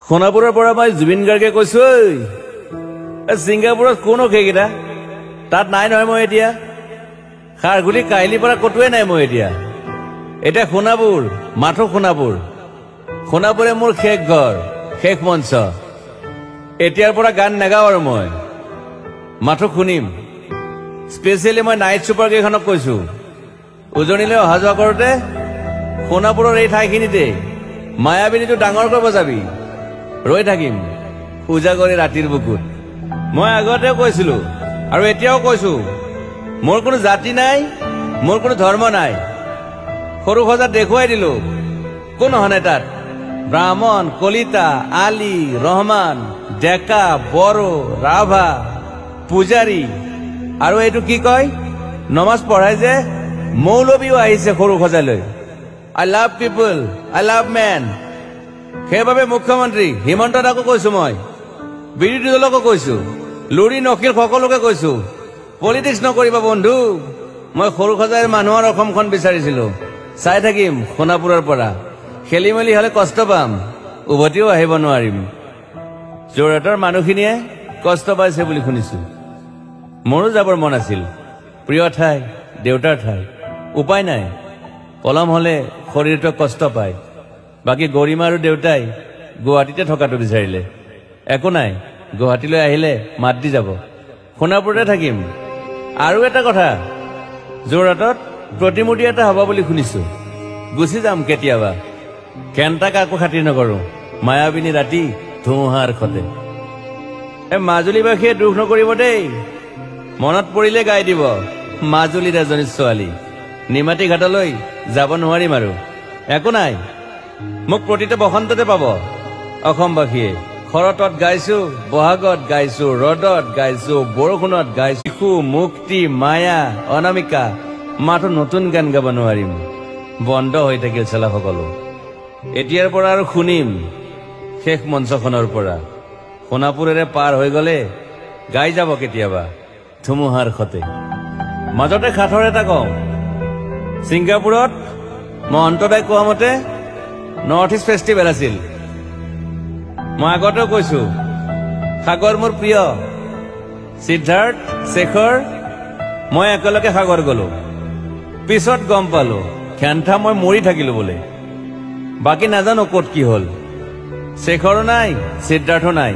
সোণাপুৰৰ পৰা মই জুবিন গাৰ্গে কৈছো ছিংগাপুৰত কোন সেইকেইটা তাত নাই নহয় মই এতিয়া খাৰঘুলি কাহিলীৰ পৰা কতোৱে নাই মই এতিয়া সোণাপুৰ মাথো সোণাপুৰে মোৰ শেষ ঘৰ শেষ মঞ্চ এতিয়াৰ পৰা গান নাগাওঁ আৰু মই মাথো শুনিম স্পেচিয়েলি মই নাইট ছুপাৰ কেইখনক কৈছো উজনিলৈ অহা যোৱা কৰোঁতে সোণাপুৰৰ এই ঠাইখিনিতে মায়াবিনীটো ডাঙৰকৈ বজাবি ৰৈ থাকিম উজাগৰি ৰাতিৰ বুকুত মই আগতেও কৈছিলো আৰু এতিয়াও কৈছো মোৰ কোনো জাতি নাই মোৰ কোনো ধৰ্ম নাই সৰু সজাত দেখুৱাই দিলো কোন হনে তাত ব্ৰাহ্মণ কলিতা আলী ৰহমান ডেকা বড়ো ৰাভা পূজাৰী আৰু এইটো কি কয় নমাজ পঢ়াই যে মৌলবীও আহিছে সৰু সজালৈ I love people I love man সেইবাবে মুখ্যমন্ত্ৰী হিমন্ত দাকো কৈছো মই বিৰোধী দলকো কৈছো লুৰি নকিৰ সকলোকে কৈছো পলিটিক্স নকৰিবা বন্ধু মই সৰু সজাইৰ মানুহৰ অসমখন বিচাৰিছিলো চাই থাকিম সোণাপুৰৰ পৰা খেলি মেলি হলে কষ্ট পাম উভতিও আহিব নোৱাৰিম যোৰহাটৰ মানুহখিনিয়ে কষ্ট পাইছে বুলি শুনিছো মোৰো যাবৰ মন আছিল প্ৰিয় ঠাই দেউতাৰ ঠাই উপায় নাই পলম হলে শৰীৰটো কষ্ট পায় বাকী গৰিমা আৰু দেউতাই গুৱাহাটীতে থকাটো বিচাৰিলে একো নাই গুৱাহাটীলৈ আহিলে মাত দি যাব সোণাপুৰতে থাকিম আৰু এটা কথা যোৰহাটত প্ৰতিমূৰ্তি এটা হ'ব বুলি শুনিছো গুচি যাম কেতিয়াবা কেণ্টা কাকো খাতিৰ নকৰো মায়াবিনী ৰাতি ধুমুহাৰ খতে মাজুলীবাসীয়ে দুখ নকৰিব দেই মনত পৰিলে গাই দিব মাজুলীৰ এজনী ছোৱালী নিমাতী ঘাটলৈ যাব নোৱাৰিম আৰু একো নাই মোক প্ৰতিটো বসন্ততে পাব অসমবাসীয়ে শৰতত গাইছো বহাগত গাইছো ৰদত গাইছো বৰষুণত গাইছো শিশু মুক্তি মায়া অনামিকা মাথো নতুন গান গাব নোৱাৰিম বন্ধ হৈ থাকিল চেলা সকলো এতিয়াৰ পৰা আৰু শুনিম শেষ মঞ্চখনৰ পৰা সোণাপুৰেৰে পাৰ হৈ গলে গাই যাব কেতিয়াবা ধুমুহাৰ খতে মাজতে সাঁথৰ এটা কওঁ ছিংগাপুৰত মহন্তদাই কোৱা মতে নৰ্থ ইষ্ট ফেষ্টিভেল আছিল মই আগতেও কৈছো সাগৰ মোৰ প্ৰিয় সিদ্ধাৰ্থ শেখৰ মই একেলগে সাগৰ গলো পিছত গম পালো খেন্থা মই মৰি থাকিলো বোলে বাকী নাজানো ক'ত কি হল শেখৰো নাই সিদ্ধাৰ্থো নাই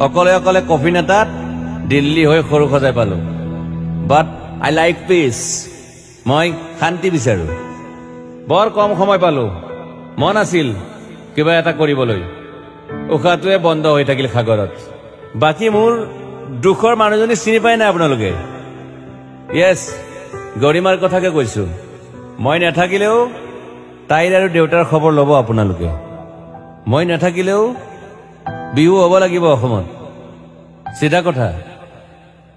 অকলে অকলে কফি নেতাত দিল্লী হৈ সৰু সজাই পালো বাট আই লাইক পিচ মই শান্তি বিচাৰো বৰ কম সময় পালো মন আছিল কিবা এটা কৰিবলৈ উশাহটোৱে বন্ধ হৈ থাকিল সাগৰত বাকী মোৰ দুখৰ মানুহজনী চিনি পাই নাই আপোনালোকে য়েছ গৰিমাৰ কথাকে কৈছো মই নাথাকিলেও তাইৰ আৰু দেউতাৰ খবৰ ল'ব আপোনালোকে মই নাথাকিলেও বিহু হ'ব লাগিব অসমত চিধা কথা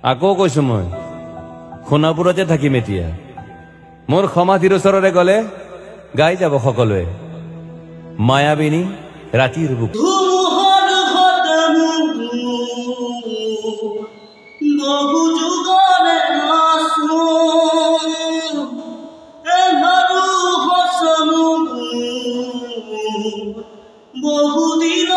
আকৌ কৈছো মই সোণাপুৰতে থাকিম এতিয়া মোৰ সমাধিৰ ওচৰৰে গলে গাই যাব সকলোৱে মায়াবিনী ৰাতিৰ বুক বহু যুগৰে আছো এধাৰু হসনু বহু দিন